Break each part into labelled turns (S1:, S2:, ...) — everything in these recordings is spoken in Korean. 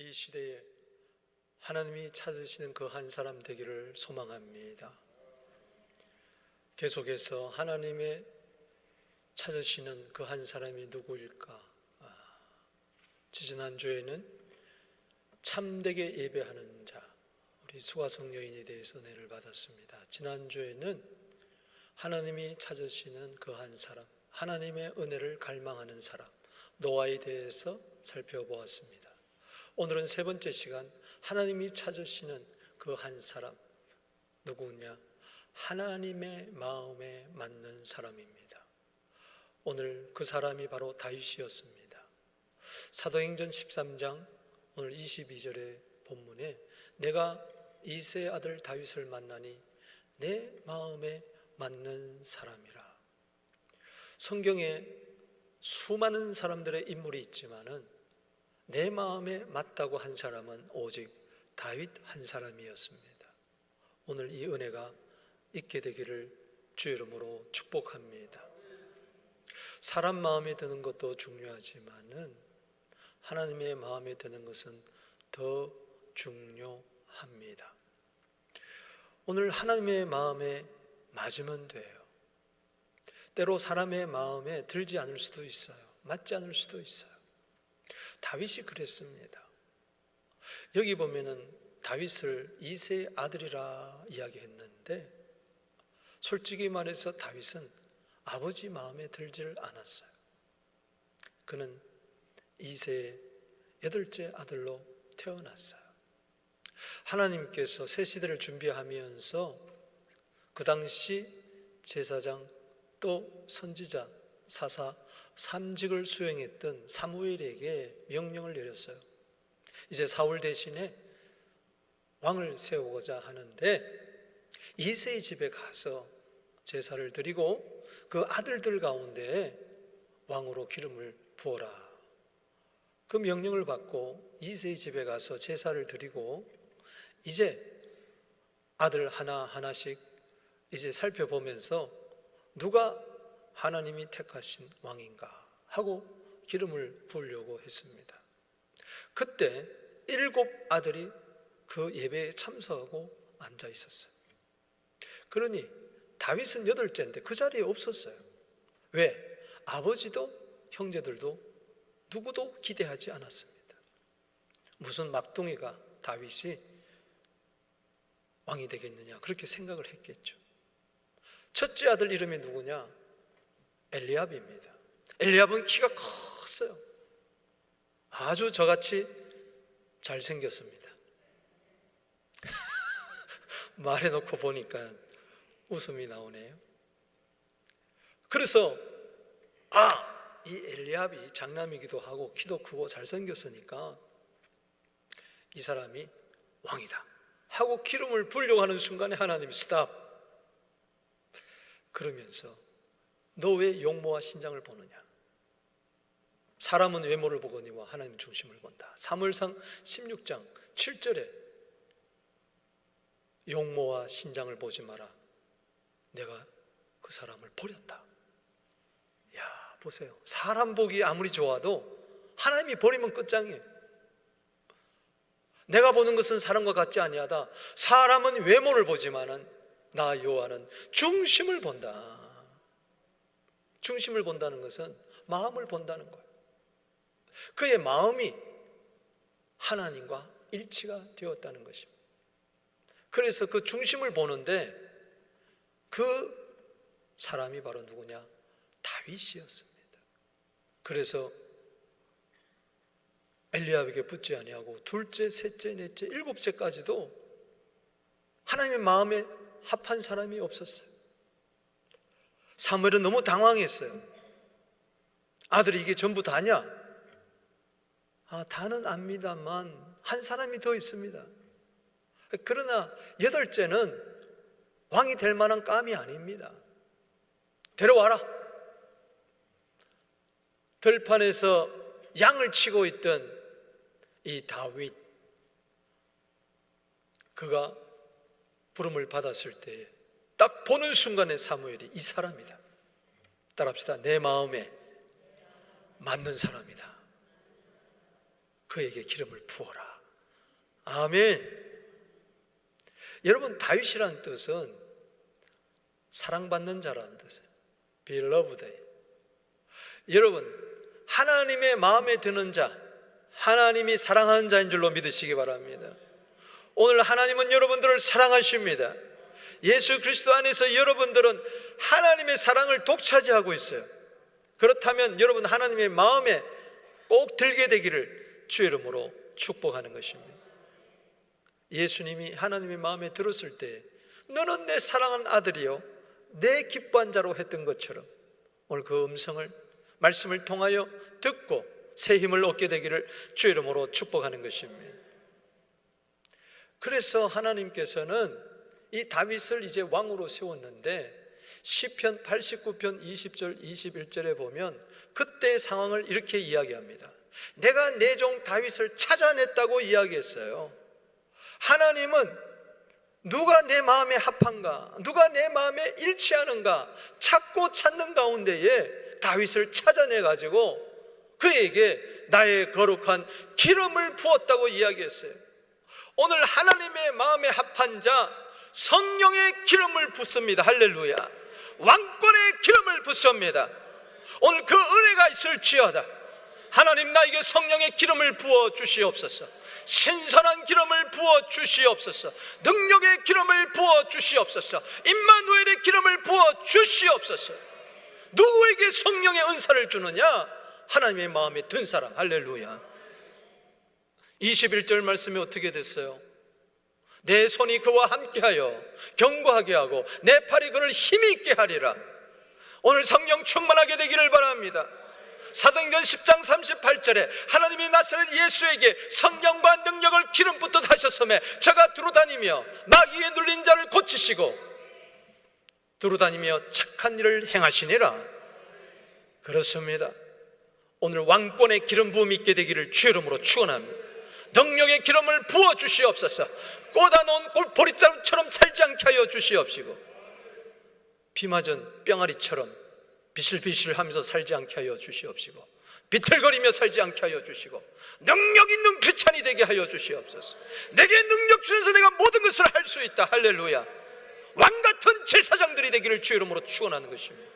S1: 이 시대에 하나님이 찾으시는 그 한 사람 되기를 소망합니다. 계속해서 하나님의 찾으시는 그 한 사람이 누구일까? 지지난주에는 참되게 예배하는 자, 우리 수가성 여인에 대해서 은혜를 받았습니다. 지난주에는 하나님이 찾으시는 그 한 사람, 하나님의 은혜를 갈망하는 사람, 노아에 대해서 살펴보았습니다. 오늘은 세 번째 시간, 하나님이 찾으시는 그 한 사람, 누구냐? 하나님의 마음에 맞는 사람입니다. 오늘 그 사람이 바로 다윗이었습니다. 사도행전 13장 오늘 22절의 본문에 내가 이새의 아들 다윗을 만나니 내 마음에 맞는 사람이라. 성경에 수많은 사람들의 인물이 있지만은 내 마음에 맞다고 한 사람은 오직 다윗 한 사람이었습니다. 오늘 이 은혜가 있게 되기를 주 이름으로 축복합니다. 사람 마음에 드는 것도 중요하지만은 하나님의 마음에 드는 것은 더 중요합니다. 오늘 하나님의 마음에 맞으면 돼요. 때로 사람의 마음에 들지 않을 수도 있어요. 맞지 않을 수도 있어요. 다윗이 그랬습니다. 여기 보면은 다윗을 이새의 아들이라 이야기했는데 솔직히 말해서 다윗은 아버지 마음에 들지를 않았어요. 그는 이새의 8째 아들로 태어났어요. 하나님께서 새 시대를 준비하면서 그 당시 제사장 또 선지자, 사사 3직을 수행했던 사무엘에게 명령을 내렸어요. 이제 사울 대신에 왕을 세우고자 하는데 이새의 집에 가서 제사를 드리고 그 아들들 가운데 왕으로 기름을 부어라. 그 명령을 받고 이새의 집에 가서 제사를 드리고 이제 아들 하나하나씩 이제 살펴보면서 누가 하나님이 택하신 왕인가 하고 기름을 부으려고 했습니다. 그때 7 아들이 그 예배에 참석하고 앉아 있었어요. 그러니 다윗은 8째인데 그 자리에 없었어요. 왜? 아버지도 형제들도 누구도 기대하지 않았습니다. 무슨 막둥이가 다윗이 왕이 되겠느냐 그렇게 생각을 했겠죠. 첫째 아들 이름이 누구냐? 엘리압입니다. 엘리압은 키가 컸어요. 아주 저같이 잘생겼습니다. 말해놓고 보니까 웃음이 나오네요. 그래서 이 엘리압이 장남이기도 하고 키도 크고 잘생겼으니까 이 사람이 왕이다 하고 기름을 부으려고 하는 순간에 하나님이 스탑. 그러면서 너 왜 용모와 신장을 보느냐? 사람은 외모를 보거니와 하나님 중심을 본다. 사무엘상 16장 7절에 용모와 신장을 보지 마라. 내가 그 사람을 버렸다. 야, 보세요. 사람 보기 아무리 좋아도 하나님이 버리면 끝장이에요. 내가 보는 것은 사람과 같지 아니하다. 사람은 외모를 보지만은 나 여호와는 중심을 본다. 중심을 본다는 것은 마음을 본다는 거예요. 그의 마음이 하나님과 일치가 되었다는 것입니다. 그래서 그 중심을 보는데 그 사람이 바로 누구냐? 다윗이었습니다. 그래서 엘리압에게 붙지 아니하고 둘째, 셋째, 넷째, 7째까지도 하나님의 마음에 합한 사람이 없었어요. 사무엘은 너무 당황했어요. 아들이 이게 전부 다냐? 다는 압니다만 한 사람이 더 있습니다. 그러나 8째는 왕이 될 만한 감이 아닙니다. 데려와라. 들판에서 양을 치고 있던 이 다윗, 그가 부름을 받았을 때 딱 보는 순간에 사무엘이 이 사람이다. 따라합시다. 내 마음에 맞는 사람이다. 그에게 기름을 부어라. 아멘. 여러분, 다윗이라는 뜻은 사랑받는 자라는 뜻이에요. Beloved. 여러분, 하나님의 마음에 드는 자, 하나님이 사랑하는 자인 줄로 믿으시기 바랍니다. 오늘 하나님은 여러분들을 사랑하십니다. 예수 그리스도 안에서 여러분들은 하나님의 사랑을 독차지하고 있어요. 그렇다면 여러분 하나님의 마음에 꼭 들게 되기를 주의 이름으로 축복하는 것입니다. 예수님이 하나님의 마음에 들었을 때 너는 내 사랑하는 아들이요 내 기뻐한 자로 했던 것처럼 오늘 그 음성을 말씀을 통하여 듣고 새 힘을 얻게 되기를 주의 이름으로 축복하는 것입니다. 그래서 하나님께서는 이 다윗을 이제 왕으로 세웠는데 시편 89편 20절 21절에 보면 그때의 상황을 이렇게 이야기합니다. 내가 내 종 다윗을 찾아냈다고 이야기했어요. 하나님은 누가 내 마음에 합한가, 누가 내 마음에 일치하는가 찾고 찾는 가운데에 다윗을 찾아내가지고 그에게 나의 거룩한 기름을 부었다고 이야기했어요. 오늘 하나님의 마음에 합한 자 성령의 기름을 붓습니다. 할렐루야. 왕권의 기름을 붓습니다. 오늘 그 은혜가 있을지어다. 하나님 나에게 성령의 기름을 부어 주시옵소서. 신선한 기름을 부어 주시옵소서. 능력의 기름을 부어 주시옵소서. 임마누엘의 기름을 부어 주시옵소서. 누구에게 성령의 은사를 주느냐? 하나님의 마음에 든 사람. 할렐루야. 21절 말씀이 어떻게 됐어요? 내 손이 그와 함께하여 견고하게 하고 내 팔이 그를 힘이 있게 하리라. 오늘 성령 충만하게 되기를 바랍니다. 사도행전 10장 38절에 하나님이 나사렛 예수에게 성령과 능력을 기름 붓듯 하셨음에 저가 두루다니며 마귀에 눌린 자를 고치시고 두루다니며 착한 일을 행하시니라. 그렇습니다. 오늘 왕권의 기름 부음이 있게 되기를 주의 이름으로 축원합니다. 능력의 기름을 부어 주시옵소서. 꽂아놓은 보리자루처럼 살지 않게 하여 주시옵시고 비 맞은 뿅아리처럼 비실비실하면서 살지 않게 하여 주시옵시고 비틀거리며 살지 않게 하여 주시고 능력 있는 크리스찬이 되게 하여 주시옵소서. 내게 능력 주셔서 내가 모든 것을 할 수 있다. 할렐루야. 왕같은 제사장들이 되기를 주의 이름으로 축원하는 것입니다.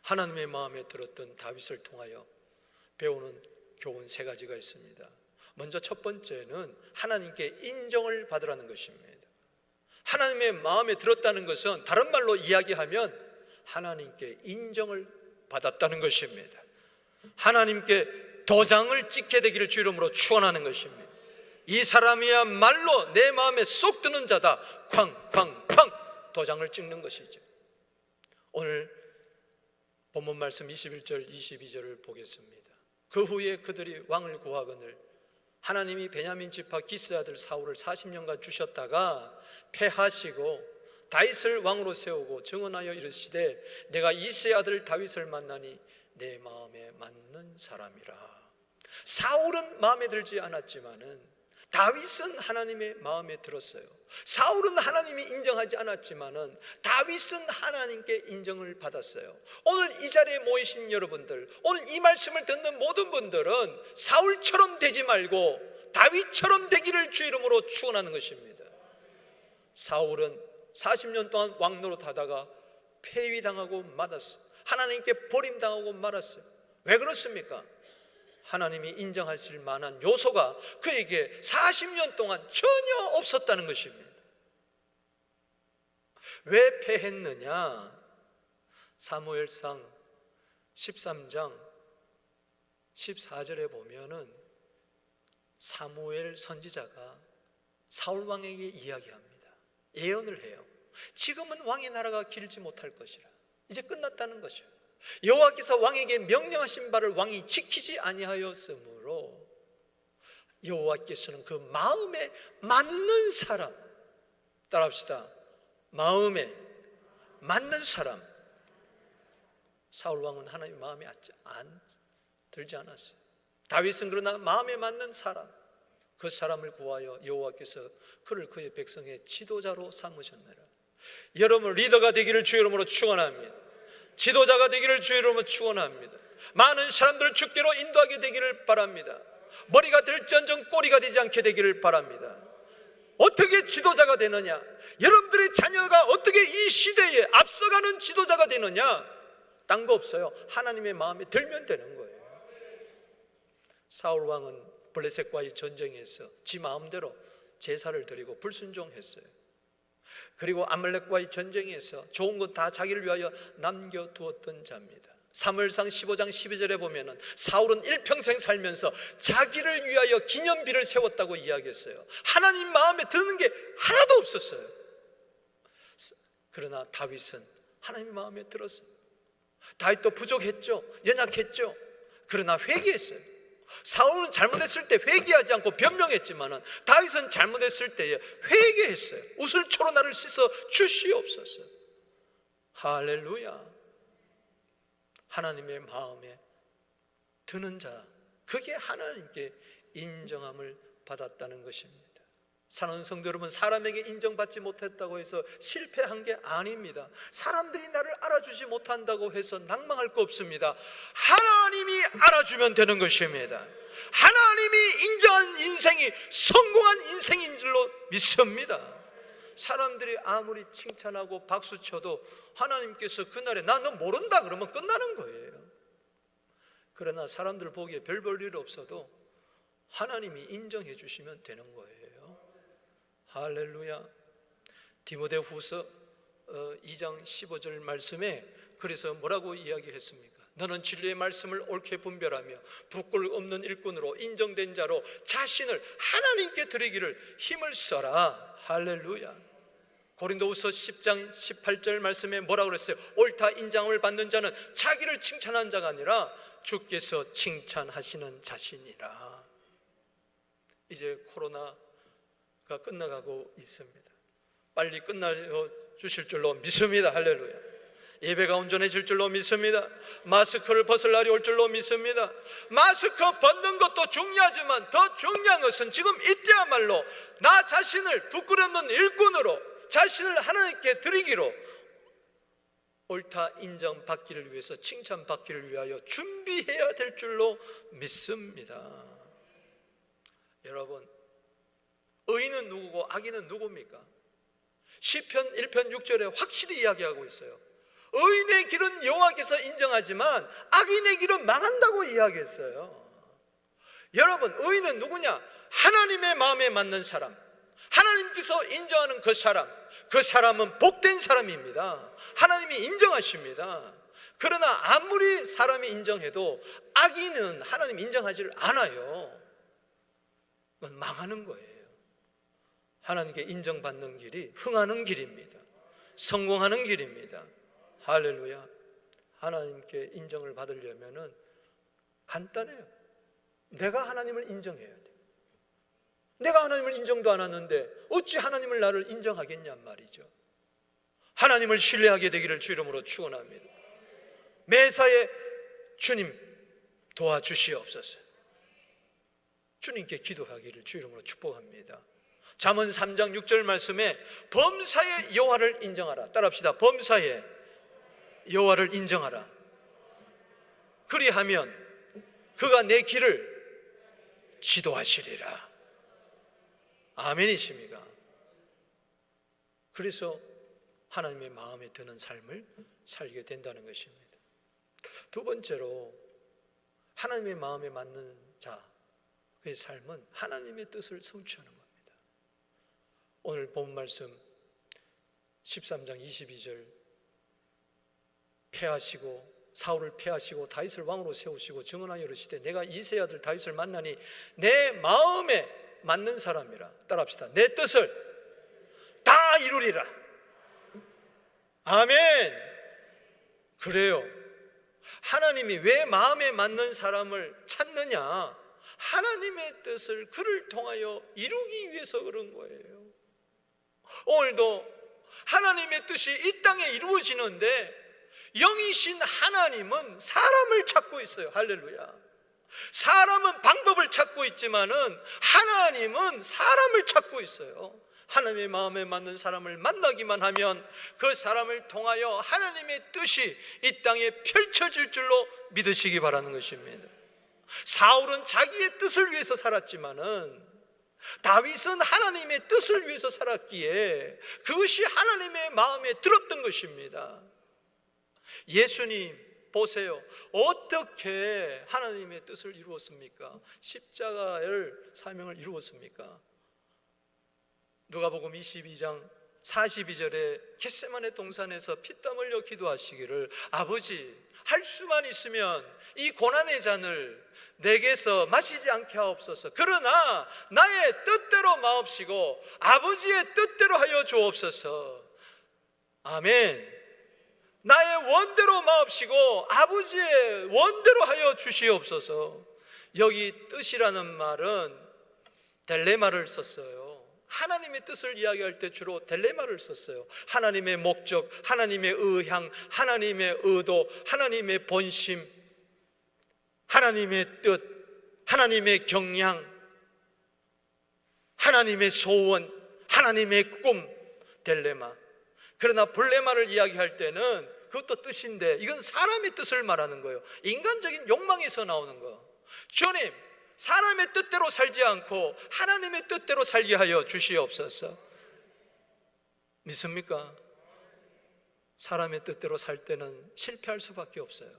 S1: 하나님의 마음에 들었던 다윗을 통하여 배우는 교훈 세 가지가 있습니다. 먼저 첫 번째는 하나님께 인정을 받으라는 것입니다. 하나님의 마음에 들었다는 것은 다른 말로 이야기하면 하나님께 인정을 받았다는 것입니다. 하나님께 도장을 찍게 되기를 주 이름으로 축원하는 것입니다. 이 사람이야말로 내 마음에 쏙 드는 자다. 쾅쾅쾅 도장을 찍는 것이죠. 오늘 본문 말씀 21절 22절을 보겠습니다. 그 후에 그들이 왕을 구하거늘 하나님이 베냐민 지파 기스 아들 사울을 40년간 주셨다가 패하시고 다윗을 왕으로 세우고 증언하여 이르시되 내가 이새의 아들 다윗을 만나니 내 마음에 맞는 사람이라. 사울은 마음에 들지 않았지만은 다윗은 하나님의 마음에 들었어요. 사울은 하나님이 인정하지 않았지만은 다윗은 하나님께 인정을 받았어요. 오늘 이 자리에 모이신 여러분들, 오늘 이 말씀을 듣는 모든 분들은 사울처럼 되지 말고 다윗처럼 되기를 주 이름으로 축원하는 것입니다. 사울은 40년 동안 왕노릇 하다가 폐위당하고 말았어요. 하나님께 버림당하고 말았어요. 왜 그렇습니까? 하나님이 인정하실 만한 요소가 그에게 40년 동안 전혀 없었다는 것입니다. 왜 패했느냐? 사무엘상 13장 14절에 보면은 사무엘 선지자가 사울 왕에게 이야기합니다. 예언을 해요. 지금은 왕의 나라가 길지 못할 것이라. 이제 끝났다는 것이요. 여호와께서 왕에게 명령하신 바를 왕이 지키지 아니하였으므로 여호와께서는 그 마음에 맞는 사람, 따라합시다. 마음에 맞는 사람. 사울 왕은 하나님 마음에 들지 않았어요. 다윗은 그러나 마음에 맞는 사람, 그 사람을 구하여 여호와께서 그를 그의 백성의 지도자로 삼으셨느라. 여러분 리더가 되기를 주의 이름으로 축원합니다. 지도자가 되기를 주의 이름으로 축원합니다. 많은 사람들을 주께로 인도하게 되기를 바랍니다. 머리가 될지언정 꼬리가 되지 않게 되기를 바랍니다. 어떻게 지도자가 되느냐? 여러분들의 자녀가 어떻게 이 시대에 앞서가는 지도자가 되느냐? 딴 거 없어요. 하나님의 마음에 들면 되는 거예요. 사울 왕은 블레셋과의 전쟁에서 지 마음대로 제사를 드리고 불순종했어요. 그리고 아말렉과의 전쟁에서 좋은 것 다 자기를 위하여 남겨두었던 자입니다. 사무엘상 15장 12절에 보면은 사울은 일평생 살면서 자기를 위하여 기념비를 세웠다고 이야기했어요. 하나님 마음에 드는 게 하나도 없었어요. 그러나 다윗은 하나님 마음에 들었어요. 다윗도 부족했죠. 연약했죠. 그러나 회개했어요. 사울은 잘못했을 때 회개하지 않고 변명했지만은 다윗은 잘못했을 때에 회개했어요. 우슬초로 나를 씻어 주시옵소서. 할렐루야. 하나님의 마음에 드는 자, 그게 하나님께 인정함을 받았다는 것입니다. 사랑하는 성도 여러분, 사람에게 인정받지 못했다고 해서 실패한 게 아닙니다. 사람들이 나를 알아주지 못한다고 해서 낭망할 거 없습니다. 하나님이 알아주면 되는 것입니다. 하나님이 인정한 인생이 성공한 인생인 줄로 믿습니다. 사람들이 아무리 칭찬하고 박수 쳐도 하나님께서 그날에 나 너 모른다 그러면 끝나는 거예요. 그러나 사람들 보기에 별 볼 일 없어도 하나님이 인정해 주시면 되는 거예요. 할렐루야. 디모데후서 2장 15절 말씀에 그래서 뭐라고 이야기했습니까? 너는 진리의 말씀을 옳게 분별하며 부끄러움 없는 일꾼으로 인정된 자로 자신을 하나님께 드리기를 힘을 써라. 할렐루야. 고린도후서 10장 18절 말씀에 뭐라고 그랬어요? 옳다 인정을 받는 자는 자기를 칭찬한 자가 아니라 주께서 칭찬하시는 자신이라. 이제 코로나가 끝나가고 있습니다. 빨리 끝나 주실 줄로 믿습니다. 할렐루야. 예배가 온전해질 줄로 믿습니다. 마스크를 벗을 날이 올 줄로 믿습니다. 마스크 벗는 것도 중요하지만 더 중요한 것은 지금 이때야말로 나 자신을 부끄러운 일꾼으로 자신을 하나님께 드리기로 옳다 인정받기를 위해서 칭찬받기를 위하여 준비해야 될 줄로 믿습니다. 여러분, 의인은 누구고 악인은 누굽니까? 시편 1편 6절에 확실히 이야기하고 있어요. 의인의 길은 여호와께서 인정하지만 악인의 길은 망한다고 이야기했어요. 여러분, 의인은 누구냐? 하나님의 마음에 맞는 사람, 하나님께서 인정하는 그 사람, 그 사람은 복된 사람입니다. 하나님이 인정하십니다. 그러나 아무리 사람이 인정해도 악인은 하나님 인정하지 않아요. 그건 망하는 거예요. 하나님께 인정받는 길이 흥하는 길입니다. 성공하는 길입니다. 할렐루야. 하나님께 인정을 받으려면은 간단해요. 내가 하나님을 인정해야 돼. 내가 하나님을 인정도 안 하는데 어찌 하나님을 나를 인정하겠냔 말이죠. 하나님을 신뢰하게 되기를 주 이름으로 축원합니다. 매사에 주님 도와주시옵소서. 주님께 기도하기를 주 이름으로 축복합니다. 잠언 3장 6절 말씀에 범사에 여호와를 인정하라. 따라합시다. 범사에 여호와를 인정하라. 그리하면 그가 내 길을 지도하시리라. 아멘이십니까? 그래서 하나님의 마음에 드는 삶을 살게 된다는 것입니다. 두 번째로 하나님의 마음에 맞는 자의 삶은 하나님의 뜻을 성취하는 겁니다. 오늘 본 말씀 13장 22절 사울을 패하시고 다윗을 왕으로 세우시고 증언하여 이르시되 내가 이새의 아들 다윗을 만나니 내 마음에 맞는 사람이라. 따라합시다. 내 뜻을 다 이루리라. 아멘. 그래요. 하나님이 왜 마음에 맞는 사람을 찾느냐? 하나님의 뜻을 그를 통하여 이루기 위해서 그런 거예요. 오늘도 하나님의 뜻이 이 땅에 이루어지는데 영이신 하나님은 사람을 찾고 있어요. 할렐루야. 사람은 방법을 찾고 있지만은 하나님은 사람을 찾고 있어요. 하나님의 마음에 맞는 사람을 만나기만 하면 그 사람을 통하여 하나님의 뜻이 이 땅에 펼쳐질 줄로 믿으시기 바라는 것입니다. 사울은 자기의 뜻을 위해서 살았지만은 다윗은 하나님의 뜻을 위해서 살았기에 그것이 하나님의 마음에 들었던 것입니다. 예수님 보세요. 어떻게 하나님의 뜻을 이루었습니까? 십자가의 사명을 이루었습니까? 누가복음 22장 42절에 겟세마네 동산에서 피땀 흘려 기도하시기를, 아버지, 할 수만 있으면 이 고난의 잔을 내게서 마시지 않게 하옵소서. 그러나 나의 뜻대로 마옵시고 아버지의 뜻대로 하여 주옵소서. 아멘. 나의 원대로 마옵시고 아버지의 원대로 하여 주시옵소서. 여기 뜻이라는 말은 딜레마를 썼어요. 하나님의 뜻을 이야기할 때 주로 딜레마를 썼어요. 하나님의 목적, 하나님의 의향, 하나님의 의도, 하나님의 본심, 하나님의 뜻, 하나님의 경향, 하나님의 소원, 하나님의 꿈, 딜레마. 그러나 블레마를 이야기할 때는 그것도 뜻인데 이건 사람의 뜻을 말하는 거예요. 인간적인 욕망에서 나오는 거. 주님, 사람의 뜻대로 살지 않고 하나님의 뜻대로 살게 하여 주시옵소서. 믿습니까? 사람의 뜻대로 살 때는 실패할 수밖에 없어요.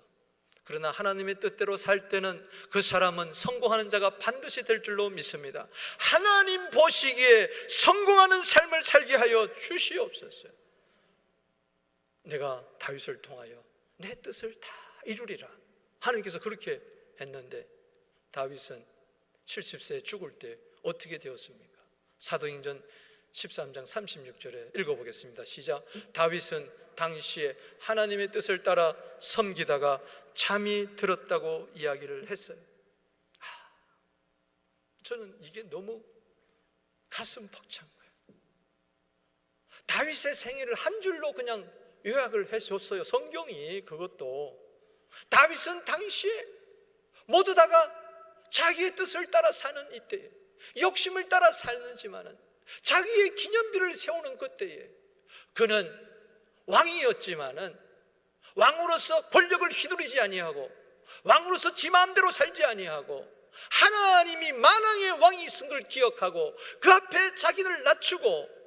S1: 그러나 하나님의 뜻대로 살 때는 그 사람은 성공하는 자가 반드시 될 줄로 믿습니다. 하나님 보시기에 성공하는 삶을 살게 하여 주시옵소서. 내가 다윗을 통하여 내 뜻을 다 이루리라. 하나님께서 그렇게 했는데 다윗은 70세에 죽을 때 어떻게 되었습니까? 사도행전 13장 36절에 읽어보겠습니다. 시작. 다윗은 당시에 하나님의 뜻을 따라 섬기다가 잠이 들었다고 이야기를 했어요. 저는 이게 너무 가슴 벅찬 거예요. 다윗의 생애를 한 줄로 그냥 요약을 해줬어요. 성경이. 그것도 다윗은 당시에 모두 다가 자기의 뜻을 따라 사는 이때에, 욕심을 따라 살지만은 자기의 기념비를 세우는 그때에 그는 왕이었지만은 왕으로서 권력을 휘두르지 아니하고 왕으로서 지 마음대로 살지 아니하고 하나님이 만왕의 왕이 있은 걸 기억하고 그 앞에 자기를 낮추고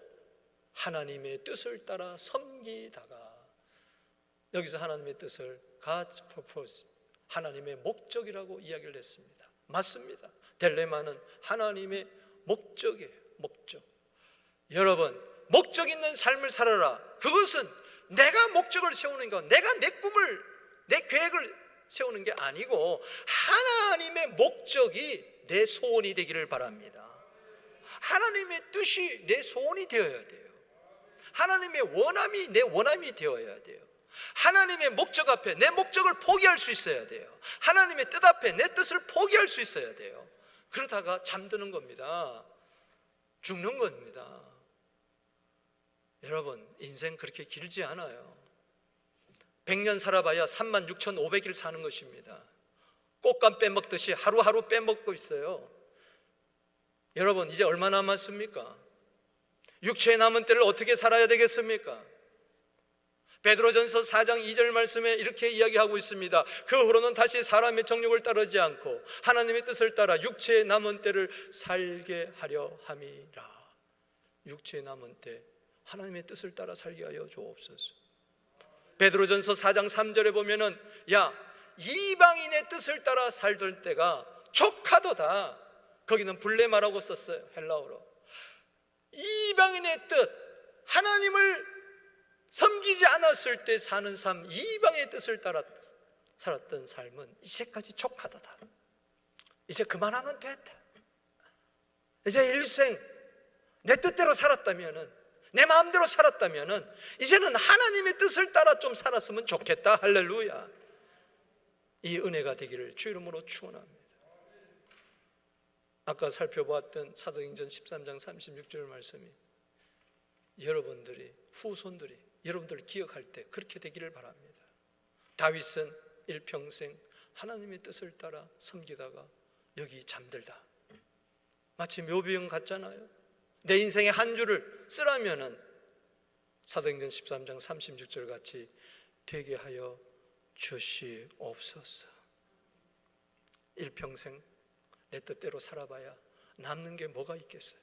S1: 하나님의 뜻을 따라 섬기다가, 여기서 하나님의 뜻을 God's purpose, 하나님의 목적이라고 이야기를 했습니다. 맞습니다. 딜레마는 하나님의 목적이에요. 목적. 여러분, 목적 있는 삶을 살아라. 그것은 내가 목적을 세우는 것, 내가 내 꿈을, 내 계획을 세우는 게 아니고 하나님의 목적이 내 소원이 되기를 바랍니다. 하나님의 뜻이 내 소원이 되어야 돼요. 하나님의 원함이 내 원함이 되어야 돼요. 하나님의 목적 앞에 내 목적을 포기할 수 있어야 돼요. 하나님의 뜻 앞에 내 뜻을 포기할 수 있어야 돼요. 그러다가 잠드는 겁니다. 죽는 겁니다. 여러분, 인생 그렇게 길지 않아요. 100년 살아봐야 36,500일 사는 것입니다. 꽃감 빼먹듯이 하루하루 빼먹고 있어요. 여러분, 이제 얼마 남았습니까? 육체에 남은 때를 어떻게 살아야 되겠습니까? 베드로전서 4장 2절 말씀에 이렇게 이야기하고 있습니다. 그 후로는 다시 사람의 정욕을 따르지 않고 하나님의 뜻을 따라 육체에 남은 때를 살게 하려 함이라. 육체에 남은 때 하나님의 뜻을 따라 살게 하여 주옵소서. 베드로전서 4장 3절에 보면은 이방인의 뜻을 따라 살던 때가 족하도다. 거기는 블레마라고 썼어요. 헬라어로. 이방인의 뜻, 하나님을 섬기지 않았을 때 사는 삶, 이방의 뜻을 따라 살았던 삶은 이제까지 족하다. 이제 그만하면 됐다. 이제 일생 내 뜻대로 살았다면은, 내 마음대로 살았다면은 이제는 하나님의 뜻을 따라 좀 살았으면 좋겠다. 할렐루야. 이 은혜가 되기를 주 이름으로 축원합니다. 아까 살펴보았던 사도행전 13장 36절 말씀이 여러분들이, 후손들이 여러분들 기억할 때 그렇게 되기를 바랍니다. 다윗은 일평생 하나님의 뜻을 따라 섬기다가 여기 잠들다. 마치 묘비형 같잖아요. 내 인생의 한 줄을 쓰라면은 사도행전 13장 36절 같이 되게 하여 주시옵소서. 일평생 내 뜻대로 살아봐야 남는 게 뭐가 있겠어요?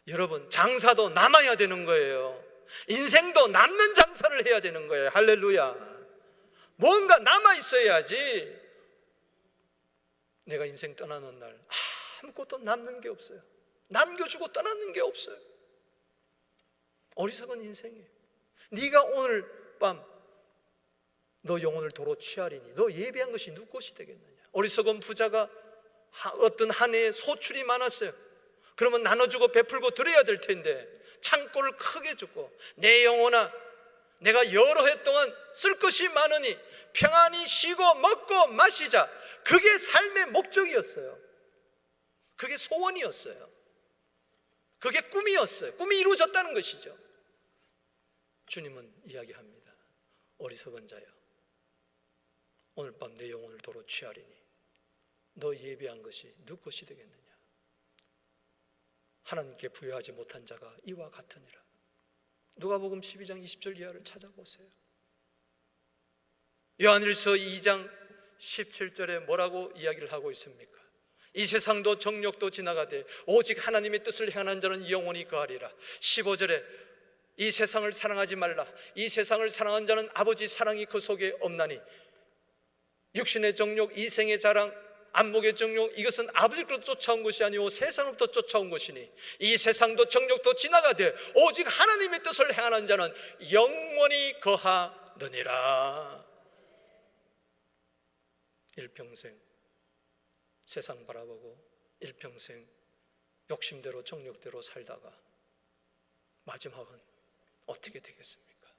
S1: 여러분, 장사도 남아야 되는 거예요. 인생도 남는 장사를 해야 되는 거예요. 할렐루야. 뭔가 남아 있어야지. 내가 인생 떠나는 날 아무것도 남는 게 없어요. 남겨주고 떠나는 게 없어요. 어리석은 인생이에요. 네가 오늘 밤 너 영혼을 도로 취하리니 너 예비한 것이 누구 것이 되겠느냐. 어리석은 부자가 어떤 한 해에 소출이 많았어요. 그러면 나눠주고 베풀고 드려야 될 텐데 창고를 크게 주고 내 영혼아 내가 여러 해 동안 쓸 것이 많으니 평안히 쉬고 먹고 마시자. 그게 삶의 목적이었어요. 그게 소원이었어요. 그게 꿈이었어요. 꿈이 이루어졌다는 것이죠. 주님은 이야기합니다. 어리석은 자여, 오늘 밤 내 영혼을 도로 취하리니 너 예비한 것이 누구 것이 되겠느냐. 하나님께 부여하지 못한 자가 이와 같으니라. 누가복음 12장 20절 이하를 찾아보세요. 요한일서 2장 17절에 뭐라고 이야기를 하고 있습니까? 이 세상도 정욕도 지나가되 오직 하나님의 뜻을 행하는 자는 영원히 거하리라. 15절에 이 세상을 사랑하지 말라. 이 세상을 사랑하는 자는 아버지 사랑이 그 속에 없나니 육신의 정욕, 이생의 자랑, 안목의 정욕, 이것은 아버지로부터 쫓아온 것이 아니오 세상으로부터 쫓아온 것이니 이 세상도 정욕도 지나가되 오직 하나님의 뜻을 행하는 자는 영원히 거하느니라. 일평생 세상 바라보고 일평생 욕심대로 정욕대로 살다가 마지막은 어떻게 되겠습니까?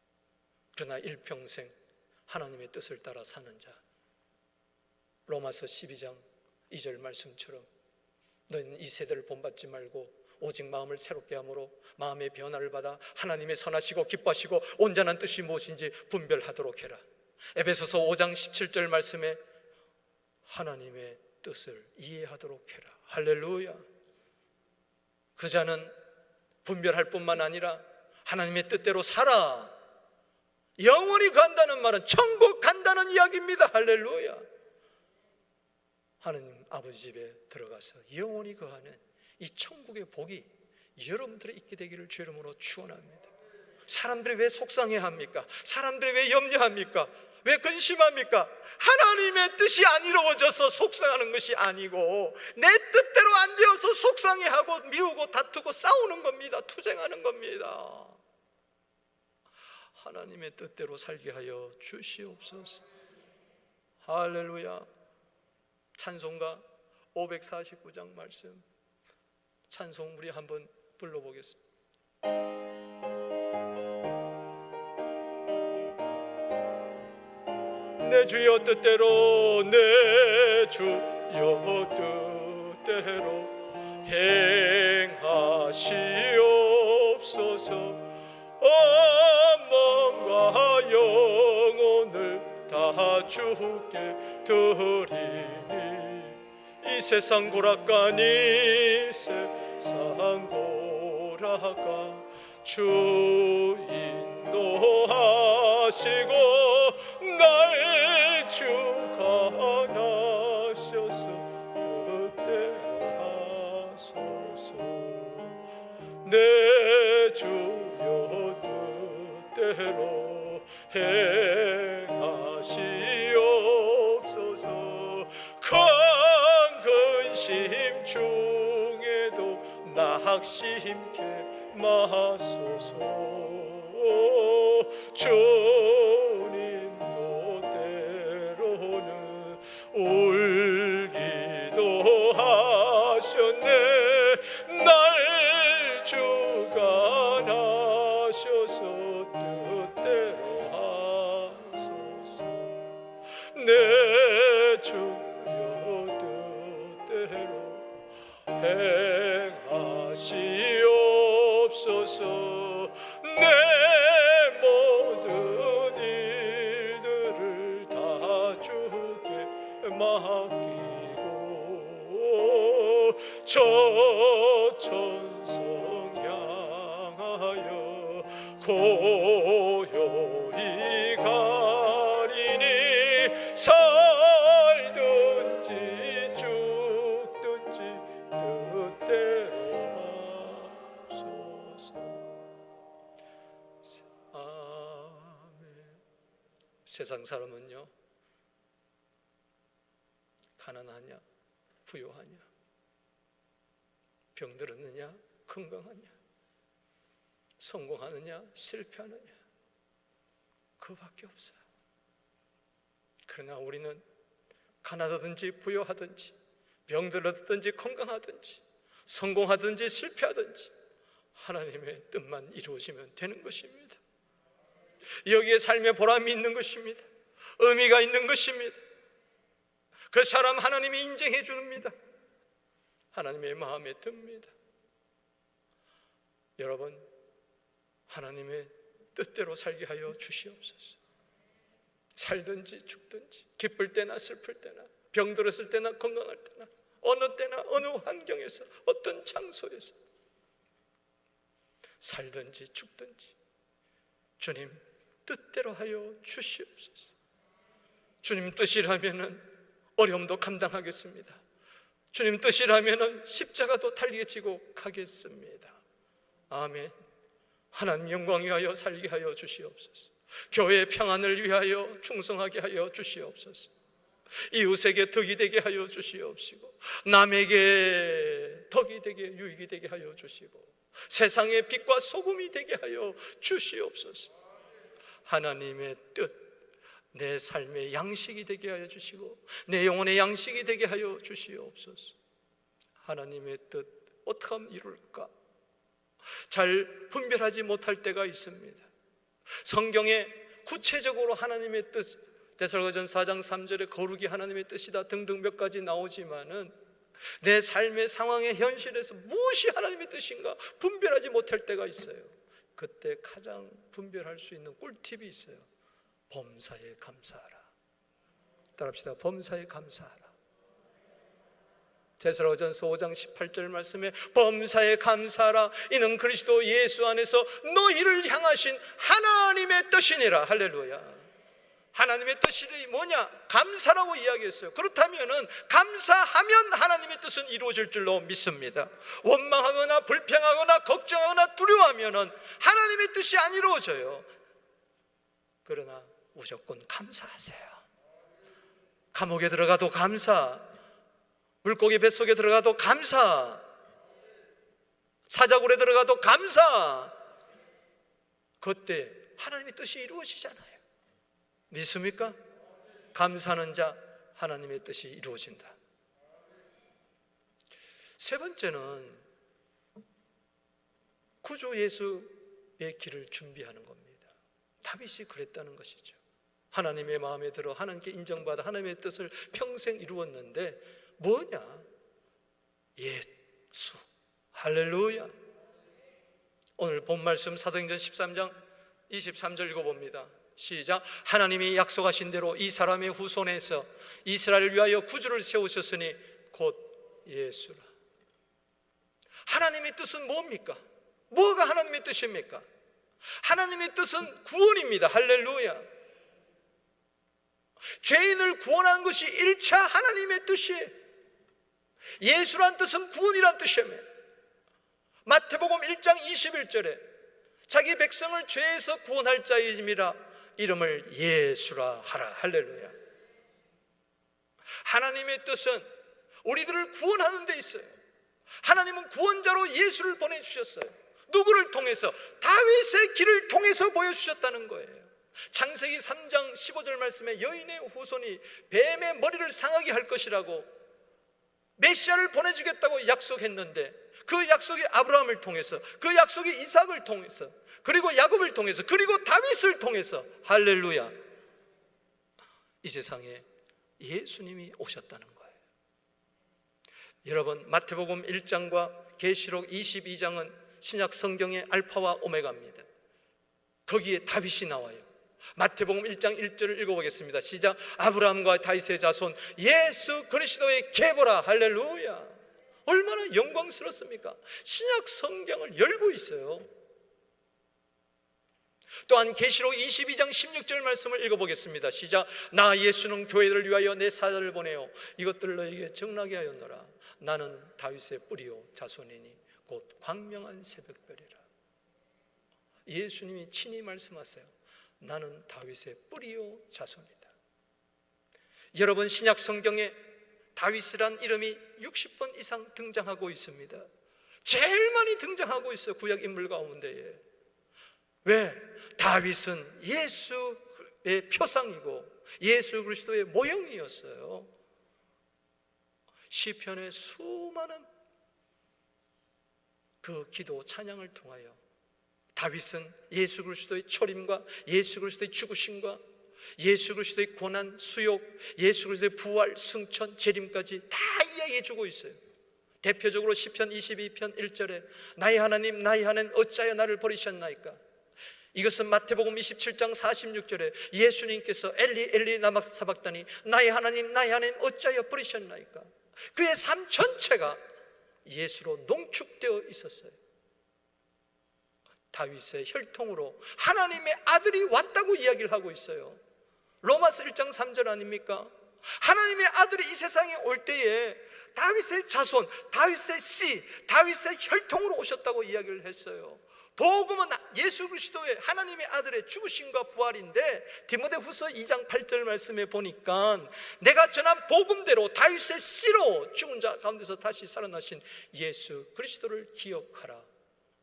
S1: 그러나 일평생 하나님의 뜻을 따라 사는 자, 로마서 12장 2절 말씀처럼 너희는 이 세대를 본받지 말고 오직 마음을 새롭게 함으로 마음의 변화를 받아 하나님의 선하시고 기뻐하시고 온전한 뜻이 무엇인지 분별하도록 해라. 에베소서 5장 17절 말씀에 하나님의 뜻을 이해하도록 해라. 할렐루야. 그 자는 분별할 뿐만 아니라 하나님의 뜻대로 살아. 영원히 간다는 말은 천국 간다는 이야기입니다. 할렐루야. 하나님 아버지 집에 들어가서 영원히 거하는 이 천국의 복이 여러분들의 있게 되기를 주 이름으로 축원합니다. 사람들이 왜 속상해합니까? 사람들이 왜 염려합니까? 왜 근심합니까? 하나님의 뜻이 안 이루어져서 속상하는 것이 아니고 내 뜻대로 안 되어서 속상해하고 미우고 다투고 싸우는 겁니다. 투쟁하는 겁니다. 하나님의 뜻대로 살게 하여 주시옵소서. 할렐루야. 찬송가 549장 말씀 찬송 우리 한번 불러보겠습니다. 내 주여 뜻대로 내 주여 뜻대로 행하시옵소서. 몸과 영혼을 다 주께 드리니 이 세상 고락간 이 세상 고락간 주 인도하시고 날 주관하셔서 뜻대로 하소서. 내 주여 뜻대로 행하시옵소서. 큰 근심 중에도 낙심케 마소서. 주님도 때로는 울기도 하셨네. 날 주관하셔서 뜻대로 하소서. 내 주여 뜻대로 행하시옵소서. 내 모든 일들을 다 주께 맡기고 저 천성 향하여 고요히 가리니 살든지 세상 사람은요, 가난하냐 부유하냐, 병들었느냐 건강하냐, 성공하느냐 실패하느냐, 그거밖에 없어요. 그러나 우리는 가난하든지 부유하든지, 병들었든지 건강하든지, 성공하든지 실패하든지 하나님의 뜻만 이루어지면 되는 것입니다. 여기에 삶의 보람이 있는 것입니다. 의미가 있는 것입니다. 그 사람 하나님이 인정해 줍니다. 하나님의 마음에 듭니다. 여러분, 하나님의 뜻대로 살게 하여 주시옵소서. 살든지 죽든지, 기쁠 때나 슬플 때나, 병들었을 때나 건강할 때나, 어느 때나 어느 환경에서 어떤 장소에서 살든지 죽든지 주님 뜻대로 하여 주시옵소서. 주님 뜻이라면은 어려움도 감당하겠습니다. 주님 뜻이라면은 십자가도 달리게 지고 가겠습니다. 아멘. 하나님 영광 위하여 살게 하여 주시옵소서. 교회의 평안을 위하여 충성하게 하여 주시옵소서. 이웃에게 덕이 되게 하여 주시옵시고, 남에게 덕이 되게 유익이 되게 하여 주시고, 세상의 빛과 소금이 되게 하여 주시옵소서. 하나님의 뜻, 내 삶의 양식이 되게 하여 주시고 내 영혼의 양식이 되게 하여 주시옵소서. 하나님의 뜻 어떻게 하면 이룰까? 잘 분별하지 못할 때가 있습니다. 성경에 구체적으로 하나님의 뜻, 데살로니가전서 4장 3절에 거룩이 하나님의 뜻이다 등등 몇 가지 나오지만은 내 삶의 상황의 현실에서 무엇이 하나님의 뜻인가 분별하지 못할 때가 있어요. 그때 가장 분별할 수 있는 꿀팁이 있어요. 범사에 감사하라. 따라합시다. 범사에 감사하라. 데살로니가전서 5장 18절 말씀에 범사에 감사하라. 이는 그리스도 예수 안에서 너희를 향하신 하나님의 뜻이니라. 할렐루야. 하나님의 뜻이 뭐냐? 감사라고 이야기했어요. 그렇다면은 감사하면 하나님의 뜻은 이루어질 줄로 믿습니다. 원망하거나 불평하거나 걱정하거나 두려워하면은 하나님의 뜻이 안 이루어져요. 그러나 무조건 감사하세요. 감옥에 들어가도 감사, 물고기 뱃속에 들어가도 감사, 사자굴에 들어가도 감사. 그때 하나님의 뜻이 이루어지잖아요. 믿습니까? 감사하는 자 하나님의 뜻이 이루어진다. 세 번째는 구주 예수의 길을 준비하는 겁니다. 다윗이 그랬다는 것이죠. 하나님의 마음에 들어 하나님께 인정받아 하나님의 뜻을 평생 이루었는데 뭐냐? 예수. 할렐루야. 오늘 본 말씀 사도행전 13장 23절 읽어봅니다. 시작. 하나님이 약속하신 대로 이 사람의 후손에서 이스라엘을 위하여 구주를 세우셨으니 곧 예수라. 하나님의 뜻은 뭡니까? 뭐가 하나님의 뜻입니까? 하나님의 뜻은 구원입니다. 할렐루야. 죄인을 구원하는 것이 1차 하나님의 뜻이에요. 예수란 뜻은 구원이란 뜻이에요. 마태복음 1장 21절에 자기 백성을 죄에서 구원할 자이심이라 이름을 예수라 하라. 할렐루야. 하나님의 뜻은 우리들을 구원하는 데 있어요. 하나님은 구원자로 예수를 보내주셨어요. 누구를 통해서? 다윗의 길을 통해서 보여주셨다는 거예요. 창세기 3장 15절 말씀에 여인의 후손이 뱀의 머리를 상하게 할 것이라고 메시아를 보내주겠다고 약속했는데 그 약속이 아브라함을 통해서, 그 약속이 이삭을 통해서, 그리고 야곱을 통해서, 그리고 다윗을 통해서, 할렐루야, 이 세상에 예수님이 오셨다는 거예요. 여러분, 마태복음 1장과 계시록 22장은 신약 성경의 알파와 오메가입니다. 거기에 다윗이 나와요. 마태복음 1장 1절을 읽어보겠습니다. 시작. 아브라함과 다윗의 자손 예수 그리스도의 계보라. 할렐루야. 얼마나 영광스럽습니까? 신약 성경을 열고 있어요. 또한 계시록 22장 16절 말씀을 읽어보겠습니다. 시작. 나 예수는 교회를 위하여 내 사자를 보내어 이것들을 너에게 정하게 하였노라. 나는 다윗의 뿌리요 자손이니 곧 광명한 새벽별이라. 예수님이 친히 말씀하세요. 나는 다윗의 뿌리요 자손이다. 여러분, 신약 성경에 다윗이란 이름이 60번 이상 등장하고 있습니다. 제일 많이 등장하고 있어요, 구약 인물 가운데에. 왜? 다윗은 예수의 표상이고 예수 그리스도의 모형이었어요. 시편의 수많은 그 기도 찬양을 통하여 다윗은 예수 그리스도의 초림과 예수 그리스도의 죽으심과 예수 그리스도의 고난, 수욕, 예수 그리스도의 부활, 승천, 재림까지 다 이야기해 주고 있어요. 대표적으로 시편 22편 1절에 나의 하나님 어찌하여 나를 버리셨나이까. 이것은 마태복음 27장 46절에 예수님께서 엘리 엘리 라마 사박다니 나의 하나님 어찌하여 버리셨나이까. 그의 삶 전체가 예수로 농축되어 있었어요. 다윗의 혈통으로 하나님의 아들이 왔다고 이야기를 하고 있어요. 로마서 1장 3절 아닙니까? 하나님의 아들이 이 세상에 올 때에 다윗의 자손, 다윗의 씨, 다윗의 혈통으로 오셨다고 이야기를 했어요. 복음은 예수 그리스도의 하나님의 아들의 죽으심과 부활인데, 디모데후서 2장 8절 말씀에 보니까 내가 전한 복음대로 다윗의 씨로 죽은 자 가운데서 다시 살아나신 예수 그리스도를 기억하라.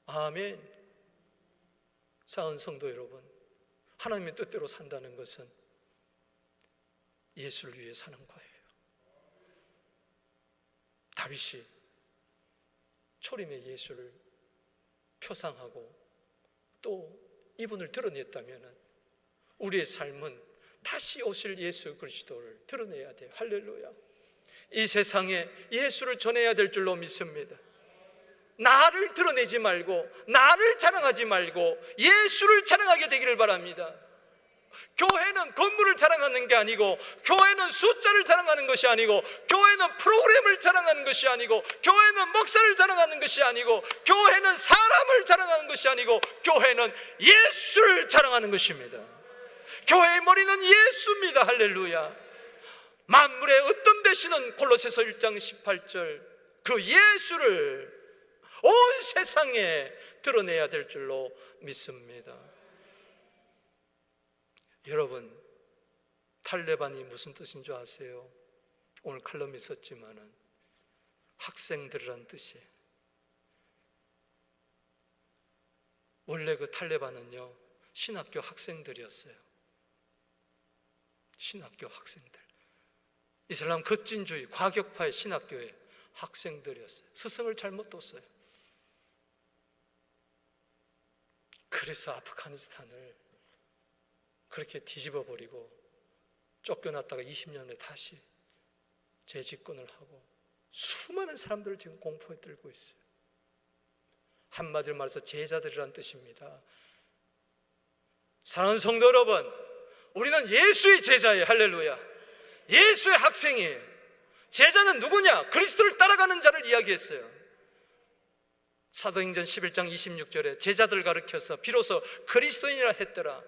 S1: 아멘. 사랑하는 성도 여러분, 하나님의 뜻대로 산다는 것은 예수를 위해 사는 거예요. 다윗이 초림의 예수를 표상하고 또 이분을 드러냈다면 우리의 삶은 다시 오실 예수 그리스도를 드러내야 돼요. 할렐루야. 이 세상에 예수를 전해야 될 줄로 믿습니다. 나를 드러내지 말고 나를 자랑하지 말고 예수를 자랑하게 되기를 바랍니다. 교회는 건물을 자랑하는 게 아니고, 교회는 숫자를 자랑하는 것이 아니고, 교회는 프로그램을 자랑하는 것이 아니고, 교회는 목사를 자랑하는 것이 아니고, 교회는 사람을 자랑하는 것이 아니고, 교회는 예수를 자랑하는 것입니다. 교회의 머리는 예수입니다. 할렐루야. 만물의 어떤 되시는 골로새서 1장 18절 그 예수를 온 세상에 드러내야 될 줄로 믿습니다. 여러분, 탈레반이 무슨 뜻인 줄 아세요? 오늘 칼럼이 있었지만은 학생들이란 뜻이에요. 원래 그 탈레반은요, 신학교 학생들이었어요. 신학교 학생들. 이슬람 거진주의 과격파의 신학교의 학생들이었어요. 스승을 잘못 뒀어요. 그래서 아프가니스탄을 그렇게 뒤집어 버리고 쫓겨났다가 20년에 다시 재집권을 하고 수많은 사람들을 지금 공포에 들고 있어요. 한마디로 말해서 제자들이란 뜻입니다. 사랑하는 성도 여러분, 우리는 예수의 제자예요. 할렐루야. 예수의 학생이에요. 제자는 누구냐? 그리스도를 따라가는 자를 이야기했어요. 사도행전 11장 26절에 제자들 가르쳐서 비로소 그리스도인이라 했더라.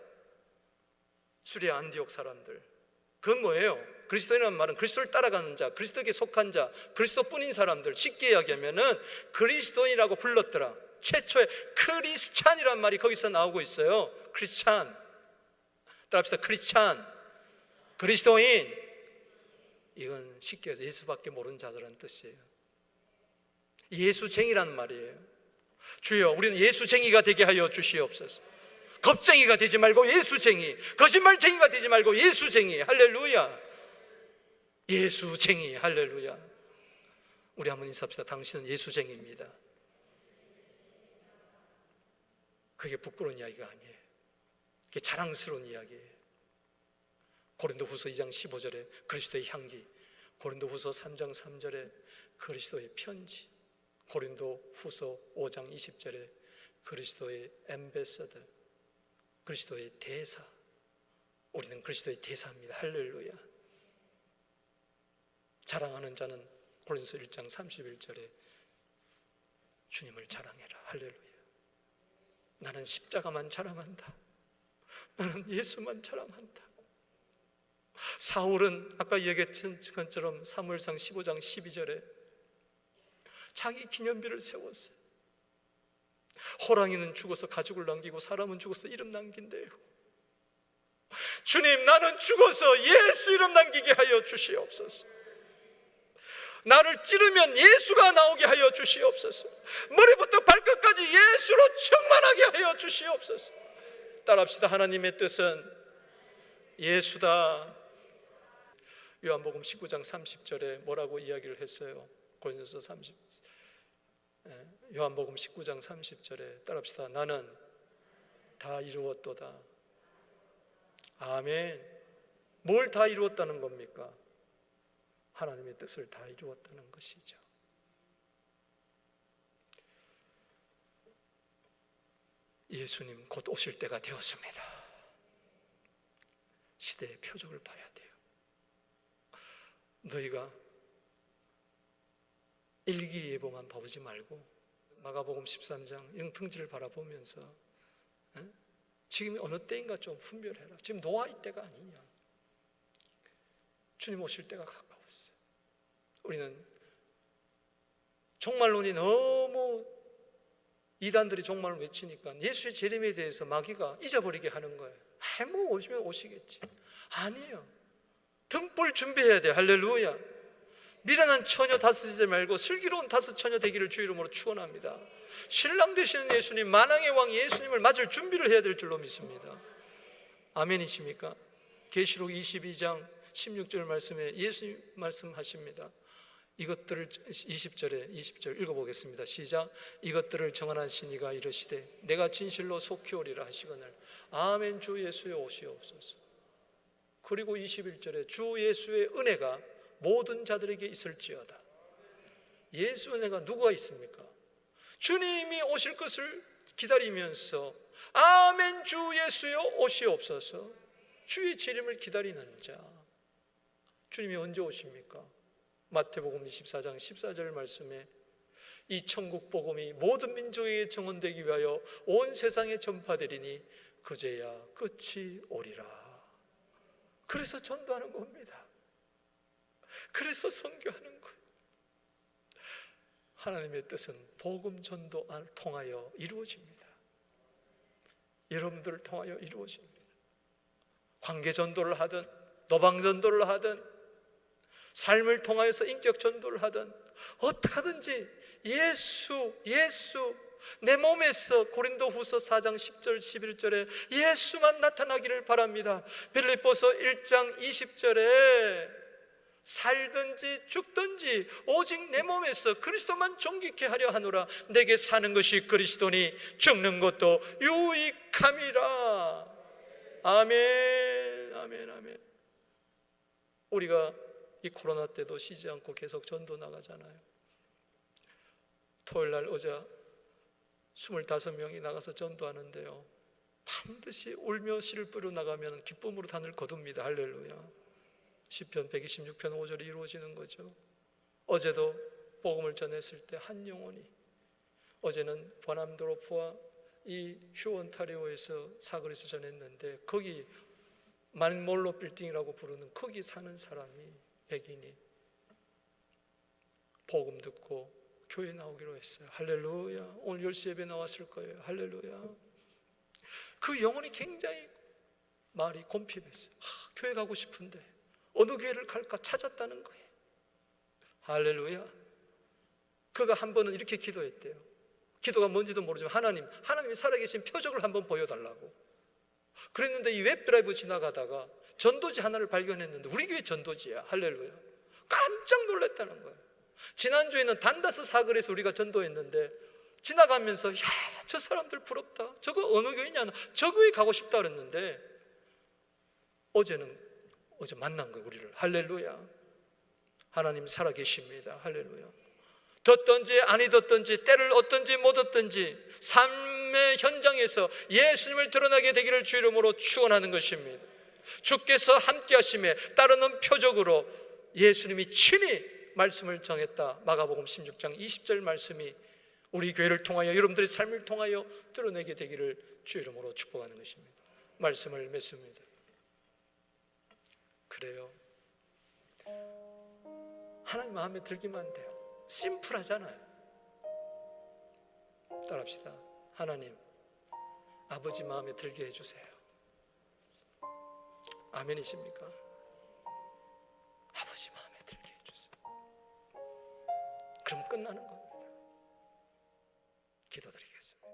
S1: 수리아 안디옥 사람들. 그건 뭐예요? 그리스도인이라는 말은 그리스도를 따라가는 자, 그리스도에게 속한 자, 그리스도뿐인 사람들. 쉽게 이야기하면은 그리스도인이라고 불렀더라. 최초의 크리스찬이라는 말이 거기서 나오고 있어요. 크리스찬. 따라합시다. 크리스찬. 그리스도인. 이건 쉽게 해서 예수밖에 모르는 자들이라는 뜻이에요. 예수쟁이라는 말이에요. 주여, 우리는 예수쟁이가 되게 하여 주시옵소서. 겁쟁이가 되지 말고 예수쟁이, 거짓말쟁이가 되지 말고 예수쟁이. 할렐루야. 예수쟁이. 할렐루야. 우리 한번 인사합시다. 당신은 예수쟁이입니다. 그게 부끄러운 이야기가 아니에요. 그게 자랑스러운 이야기예요. 고린도후서 2장 15절에 그리스도의 향기, 고린도후서 3장 3절에 그리스도의 편지, 고린도후서 5장 20절에 그리스도의 엠베서더, 그리스도의 대사. 우리는 그리스도의 대사입니다. 할렐루야. 자랑하는 자는 고린도서 1장 31절에 주님을 자랑해라. 할렐루야. 나는 십자가만 자랑한다. 나는 예수만 자랑한다. 사울은 아까 얘기했던 것처럼 사무엘상 15장 12절에 자기 기념비를 세웠어요. 호랑이는 죽어서 가죽을 남기고 사람은 죽어서 이름 남긴대요. 주님, 나는 죽어서 예수 이름 남기게 하여 주시옵소서. 나를 찌르면 예수가 나오게 하여 주시옵소서. 머리부터 발끝까지 예수로 충만하게 하여 주시옵소서. 따라합시다. 하나님의 뜻은 예수다. 요한복음 19장 30절에 뭐라고 이야기를 했어요? 고린도서 30, 요한복음 19장 30절에 따라합시다. 나는 다 이루었도다. 아멘. 뭘 다 이루었다는 겁니까? 하나님의 뜻을 다 이루었다는 것이죠. 예수님 곧 오실 때가 되었습니다. 시대의 표적을 봐야 돼요. 너희가 일기예보만 보지 말고 마가복음 13장 영통지를 바라보면서 지금이 어느 때인가 좀 분별해라. 지금 노아의 때가 아니냐. 주님 오실 때가 가까웠어요. 우리는 종말론이 너무 이단들이 종말을 외치니까 예수의 재림에 대해서 마귀가 잊어버리게 하는 거예요. 뭐 오시면 오시겠지. 아니에요. 등불 준비해야 돼요. 할렐루야. 미련한 처녀 다스리지 말고 슬기로운 다섯 처녀 되기를 주 이름으로 축원합니다. 신랑 되시는 예수님, 만왕의 왕 예수님을 맞을 준비를 해야 될 줄로 믿습니다. 아멘이십니까? 계시록 22장 16절 말씀에 예수님 말씀하십니다. 이것들을 20절 읽어보겠습니다. 시작. 이것들을 정언한 신이가 이르시되 내가 진실로 속히 오리라 하시거늘 아멘. 주 예수의 오시옵소서. 그리고 21절에 주 예수의 은혜가 모든 자들에게 있을지어다. 예수 은혜가 누가 있습니까? 주님이 오실 것을 기다리면서 아멘 주 예수여 오시옵소서. 주의 재림을 기다리는 자. 주님이 언제 오십니까? 마태복음 24장 14절 말씀에 이 천국 복음이 모든 민족에게 증언되기 위하여 온 세상에 전파되리니 그제야 끝이 오리라. 그래서 전도하는 겁니다. 그래서 선교하는 거예요. 하나님의 뜻은 복음 전도를 통하여 이루어집니다. 여러분들을 통하여 이루어집니다. 관계 전도를 하든 노방 전도를 하든 삶을 통하여서 인격 전도를 하든 어떻게 하든지 예수 내 몸에서 고린도후서 4장 10절 11절에 예수만 나타나기를 바랍니다. 빌립보서 1장 20절에 살든지 죽든지 오직 내 몸에서 그리스도만 존귀케 하려 하노라. 내게 사는 것이 그리스도니 죽는 것도 유익함이라. 아멘, 아멘, 아멘. 우리가 이 코로나 때도 쉬지 않고 계속 전도 나가잖아요. 토요일 날 어제 25명이 나가서 전도하는데요, 반드시 울며 씨를 뿌려 나가면 기쁨으로 단을 거둡니다. 할렐루야. 시편 126편 5절이 이루어지는 거죠. 어제도 복음을 전했을 때 한 영혼이, 어제는 버남드로프와 이 휴 온타리오에서 사거리에서 전했는데 거기 만몰로 빌딩이라고 부르는 거기 사는 사람이, 백인이 복음 듣고 교회 나오기로 했어요. 할렐루야. 오늘 10시 예배 나왔을 거예요. 할렐루야. 그 영혼이 굉장히 말이 곰핍했어요. 교회 가고 싶은데 어느 교회를 갈까 찾았다는 거예요. 할렐루야. 그가 한 번은 이렇게 기도했대요. 기도가 뭔지도 모르지만 하나님이 살아계신 표적을 한번 보여달라고 그랬는데 이 웹드라이브 지나가다가 전도지 하나를 발견했는데 우리 교회 전도지야. 할렐루야. 깜짝 놀랐다는 거예요. 지난주에는 단다스 사거리에서 우리가 전도했는데 지나가면서 야, 저 사람들 부럽다. 저거 어느 교회냐? 저 교회 가고 싶다 그랬는데 어제 만난 거예요, 우리를. 할렐루야. 하나님 살아계십니다. 할렐루야. 듣든지 아니 듣든지 때를 얻든지 못 얻든지 삶의 현장에서 예수님을 드러나게 되기를 주 이름으로 축원하는 것입니다. 주께서 함께 하심에 따르는 표적으로 예수님이 친히 말씀을 정했다. 마가복음 16장 20절 말씀이 우리 교회를 통하여 여러분들의 삶을 통하여 드러내게 되기를 주 이름으로 축복하는 것입니다. 말씀을 맺습니다. 그래요. 하나님 마음에 들기만 돼요. 심플하잖아요. 따라합시다. 하나님, 아버지 마음에 들게 해주세요. 아멘이십니까? 아버지 마음에 들게 해주세요. 그럼 끝나는 겁니다. 기도드리겠습니다.